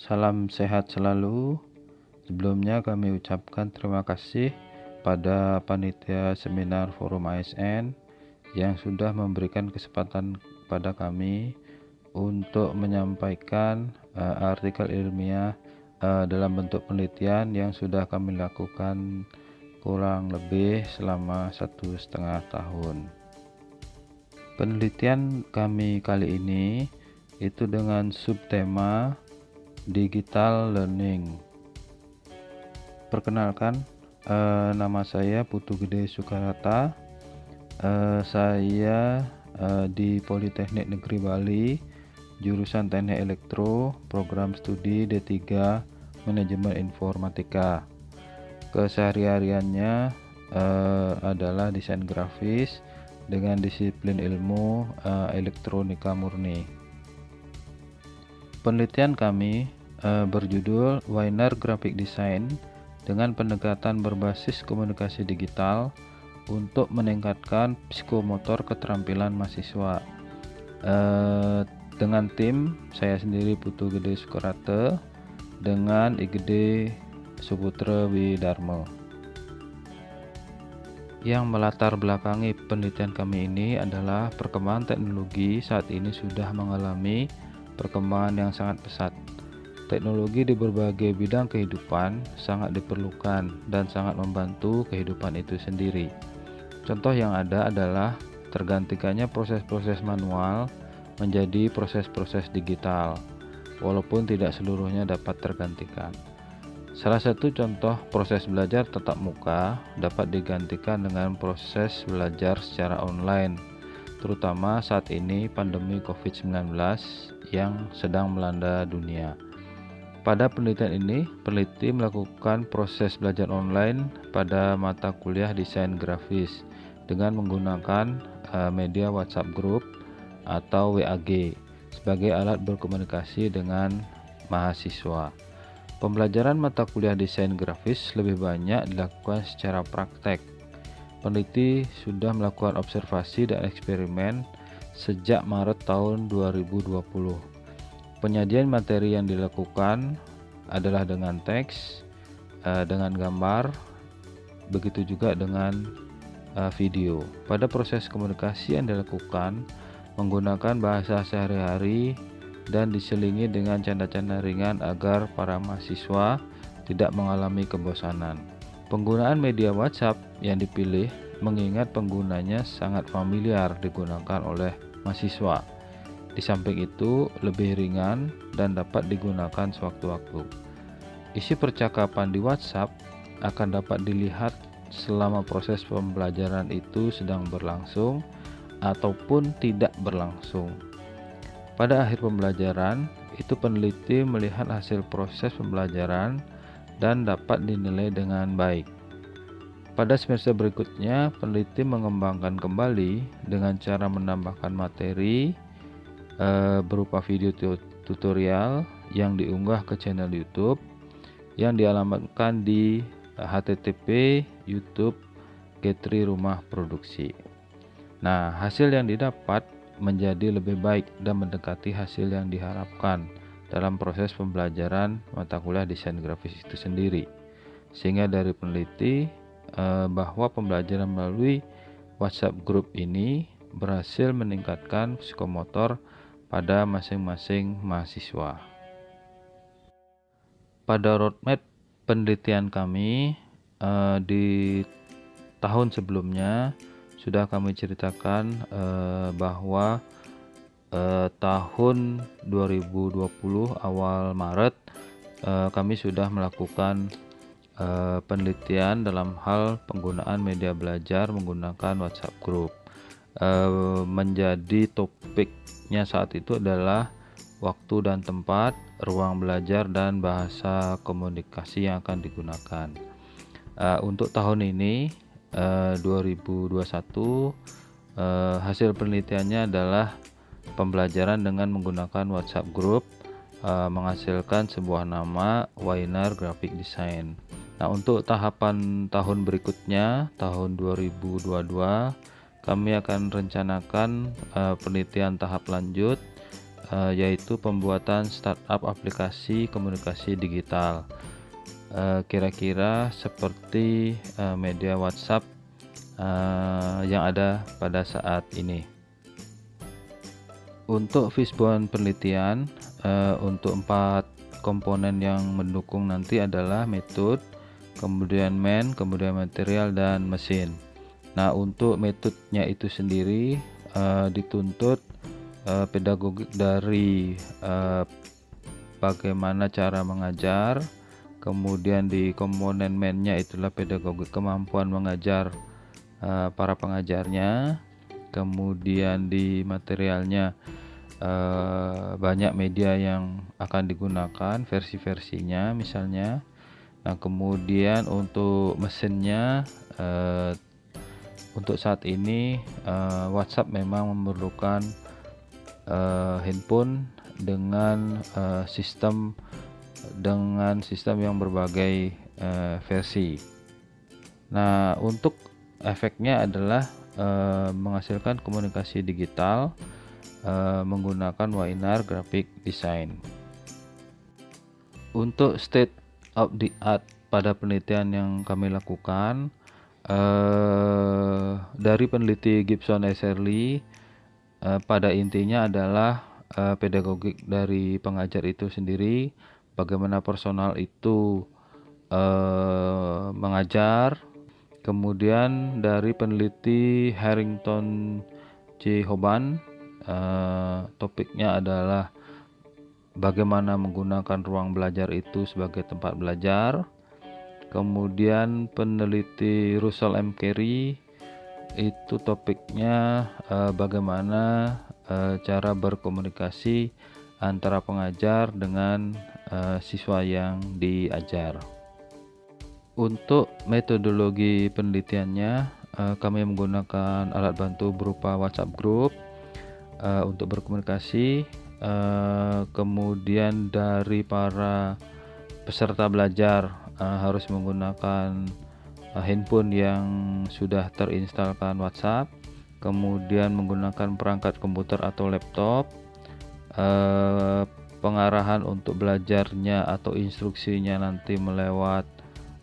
Salam sehat selalu. Sebelumnya kami ucapkan terima kasih pada panitia seminar Forum ASN yang sudah memberikan kesempatan pada kami untuk menyampaikan artikel ilmiah dalam bentuk penelitian yang sudah kami lakukan kurang lebih selama 1,5 tahun. Penelitian kami kali ini itu dengan subtema Digital Learning. Perkenalkan, nama saya Putu Gede Sukarata. Saya di Politeknik Negeri Bali, jurusan Teknik Elektro, program studi D3 Manajemen Informatika. Kesehari-hariannya adalah desain grafis dengan disiplin ilmu elektronika murni. Penelitian kami berjudul Weiner Graphic Design dengan pendekatan berbasis komunikasi digital untuk meningkatkan psikomotor keterampilan mahasiswa. Dengan tim saya sendiri Putu Gede Sukarate dengan IGD Suputra Widarmo. Yang melatar belakangi penelitian kami ini adalah perkembangan teknologi saat ini sudah mengalami perkembangan yang sangat pesat. Teknologi di berbagai bidang kehidupan sangat diperlukan dan sangat membantu kehidupan itu sendiri. Contoh yang ada adalah tergantikannya proses-proses manual menjadi proses-proses digital, walaupun tidak seluruhnya dapat tergantikan. Salah satu contoh proses belajar tatap muka dapat digantikan dengan proses belajar secara online, terutama saat ini pandemi COVID-19 yang sedang melanda dunia. Pada penelitian ini, peneliti melakukan proses belajar online pada mata kuliah desain grafis dengan menggunakan media WhatsApp Group atau WAG sebagai alat berkomunikasi dengan mahasiswa. Pembelajaran mata kuliah desain grafis lebih banyak dilakukan secara praktek. Peneliti sudah melakukan observasi dan eksperimen sejak Maret tahun 2020. Penyajian materi yang dilakukan adalah dengan teks, dengan gambar, begitu juga dengan video. Pada proses komunikasi yang dilakukan menggunakan bahasa sehari-hari dan diselingi dengan canda-canda ringan agar para mahasiswa tidak mengalami kebosanan. Penggunaan media WhatsApp yang dipilih mengingat penggunanya sangat familiar digunakan oleh mahasiswa. Di samping itu lebih ringan dan dapat digunakan sewaktu-waktu. Isi percakapan di WhatsApp akan dapat dilihat selama proses pembelajaran itu sedang berlangsung ataupun tidak berlangsung. Pada akhir pembelajaran, itu peneliti melihat hasil proses pembelajaran dan dapat dinilai dengan baik. Pada semester berikutnya, peneliti mengembangkan kembali dengan cara menambahkan materi berupa video tutorial yang diunggah ke channel YouTube yang dialamatkan di http YouTube Getri Rumah Produksi. Nah, hasil yang didapat menjadi lebih baik dan mendekati hasil yang diharapkan dalam proses pembelajaran mata kuliah desain grafis itu sendiri. Sehingga dari peneliti bahwa pembelajaran melalui WhatsApp Group ini berhasil meningkatkan psikomotor pada masing-masing mahasiswa. Pada roadmap penelitian kami di tahun sebelumnya sudah kami ceritakan bahwa tahun 2020 awal Maret kami sudah melakukan penelitian dalam hal penggunaan media belajar menggunakan WhatsApp Group. Menjadi topiknya saat itu adalah waktu dan tempat, ruang belajar, dan bahasa komunikasi yang akan digunakan. Untuk tahun ini 2021 hasil penelitiannya adalah pembelajaran dengan menggunakan WhatsApp Group menghasilkan sebuah nama Weiner Graphic Design. Nah, untuk tahapan tahun berikutnya tahun 2022 kami akan rencanakan penelitian tahap lanjut yaitu pembuatan startup aplikasi komunikasi digital, kira-kira seperti media WhatsApp yang ada pada saat ini. Untuk fishbone penelitian, untuk 4 komponen yang mendukung nanti adalah metode, kemudian kemudian material dan mesin. Nah, untuk metodenya itu sendiri dituntut pedagogik dari bagaimana cara mengajar, kemudian di komponen nya itulah pedagogik kemampuan mengajar para pengajarnya, kemudian di materialnya banyak media yang akan digunakan, versi-versinya misalnya. Nah, kemudian untuk mesinnya, untuk saat ini WhatsApp memang memerlukan handphone dengan sistem yang berbagai versi. Nah, untuk efeknya adalah menghasilkan komunikasi digital menggunakan webinar graphic design. Untuk state of the art pada penelitian yang kami lakukan, dari peneliti Gibson Esserly, pada intinya adalah pedagogik dari pengajar itu sendiri, bagaimana personal itu mengajar. Kemudian dari peneliti Harrington C. Hoban, topiknya adalah bagaimana menggunakan ruang belajar itu sebagai tempat belajar. Kemudian peneliti Russell M. Carey, itu topiknya bagaimana cara berkomunikasi antara pengajar dengan siswa yang diajar. Untuk metodologi penelitiannya, kami menggunakan alat bantu berupa WhatsApp group untuk berkomunikasi. Kemudian dari para peserta belajar harus menggunakan handphone yang sudah terinstalkan WhatsApp, kemudian menggunakan perangkat komputer atau laptop. Pengarahan untuk belajarnya atau instruksinya nanti melewat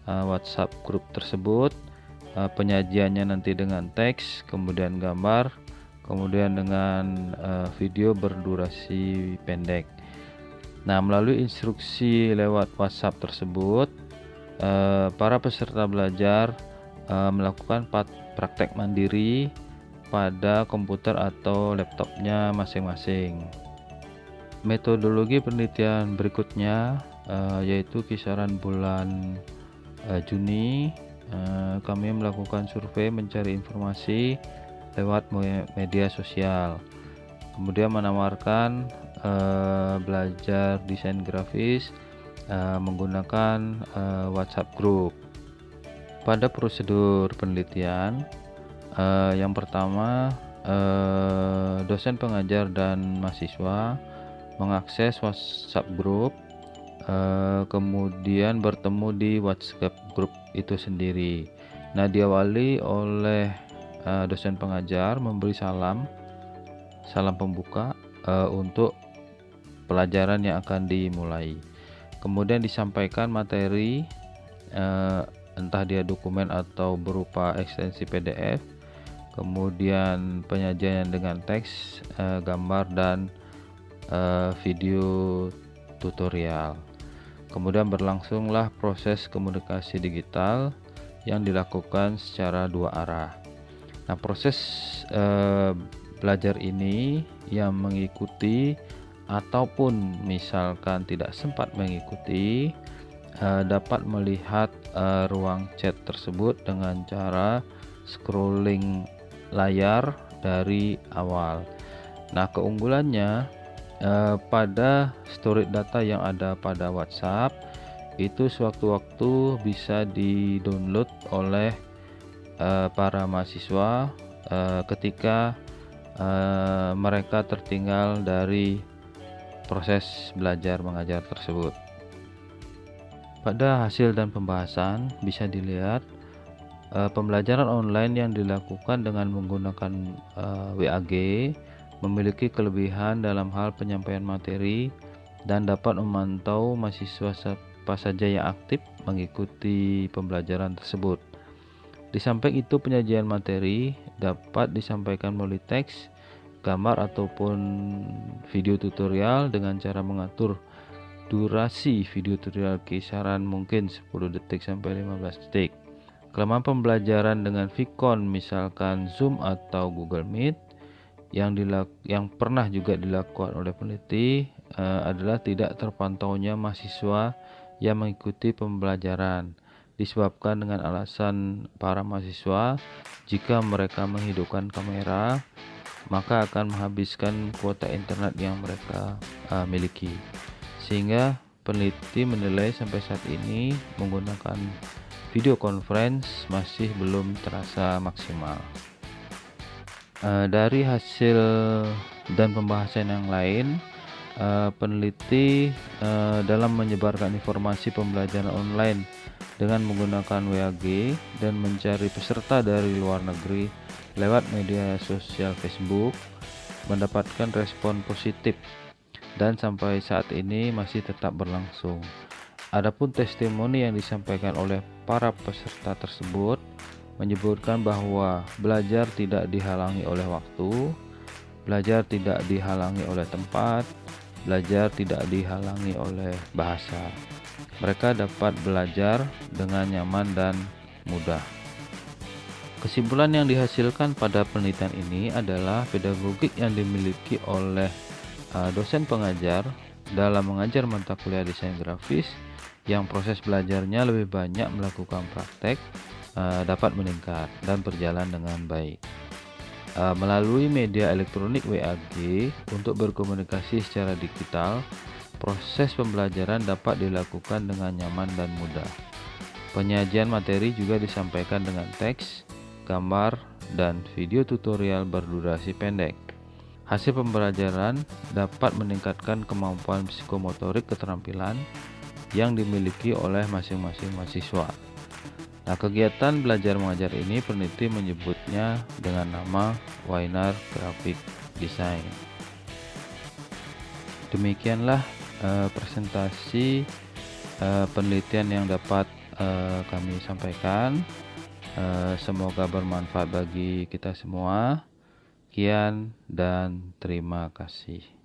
WhatsApp grup tersebut. Penyajiannya nanti dengan teks, kemudian gambar, kemudian dengan video berdurasi pendek. Nah, melalui instruksi lewat WhatsApp tersebut, para peserta belajar melakukan praktek mandiri pada komputer atau laptopnya masing-masing. Metodologi penelitian berikutnya yaitu kisaran bulan Juni, kami melakukan survei mencari informasi lewat media sosial, kemudian menawarkan belajar desain grafis menggunakan WhatsApp group. Pada prosedur penelitian, yang pertama, dosen pengajar dan mahasiswa mengakses WhatsApp group, kemudian bertemu di WhatsApp group itu sendiri. Nah, diawali oleh dosen pengajar memberi salam pembuka untuk pelajaran yang akan dimulai. Kemudian disampaikan materi, entah dia dokumen atau berupa ekstensi PDF, kemudian penyajian dengan teks, gambar dan video tutorial. Kemudian berlangsunglah proses komunikasi digital yang dilakukan secara dua arah. Nah, proses belajar ini yang mengikuti ataupun misalkan tidak sempat mengikuti dapat melihat ruang chat tersebut dengan cara scrolling layar dari awal. Nah, keunggulannya pada storage data yang ada pada WhatsApp itu sewaktu-waktu bisa di-download oleh para mahasiswa ketika mereka tertinggal dari proses belajar mengajar tersebut. Pada hasil dan pembahasan bisa dilihat pembelajaran online yang dilakukan dengan menggunakan WAG memiliki kelebihan dalam hal penyampaian materi dan dapat memantau mahasiswa siapa saja yang aktif mengikuti pembelajaran tersebut. Di samping itu, penyajian materi dapat disampaikan melalui teks, gambar ataupun video tutorial dengan cara mengatur durasi video tutorial kisaran mungkin 10 detik sampai 15 detik. Kelemahan pembelajaran dengan Vicon misalkan Zoom atau Google Meet yang pernah juga dilakukan oleh peneliti adalah tidak terpantaunya mahasiswa yang mengikuti pembelajaran disebabkan dengan alasan para mahasiswa jika mereka menghidupkan kamera maka akan menghabiskan kuota internet yang mereka miliki, sehingga peneliti menilai sampai saat ini menggunakan video conference masih belum terasa maksimal. Dari hasil dan pembahasan yang lain, peneliti dalam menyebarkan informasi pembelajaran online dengan menggunakan WAG dan mencari peserta dari luar negeri lewat media sosial Facebook mendapatkan respon positif dan sampai saat ini masih tetap berlangsung. Adapun testimoni yang disampaikan oleh para peserta tersebut menyebutkan bahwa belajar tidak dihalangi oleh waktu, belajar tidak dihalangi oleh tempat, belajar tidak dihalangi oleh bahasa. Mereka dapat belajar dengan nyaman dan mudah. Kesimpulan yang dihasilkan pada penelitian ini adalah pedagogik yang dimiliki oleh dosen pengajar dalam mengajar mata kuliah desain grafis yang proses belajarnya lebih banyak melakukan praktek dapat meningkat dan berjalan dengan baik. Melalui media elektronik WAG untuk berkomunikasi secara digital, proses pembelajaran dapat dilakukan dengan nyaman dan mudah. Penyajian materi juga disampaikan dengan teks, gambar, dan video tutorial berdurasi pendek. Hasil pembelajaran dapat meningkatkan kemampuan psikomotorik keterampilan yang dimiliki oleh masing-masing mahasiswa. Nah, kegiatan belajar mengajar ini peneliti menyebutnya dengan nama Weiner Graphic Design. Demikianlah presentasi penelitian yang dapat kami sampaikan. Semoga bermanfaat bagi kita semua. Sekian dan terima kasih.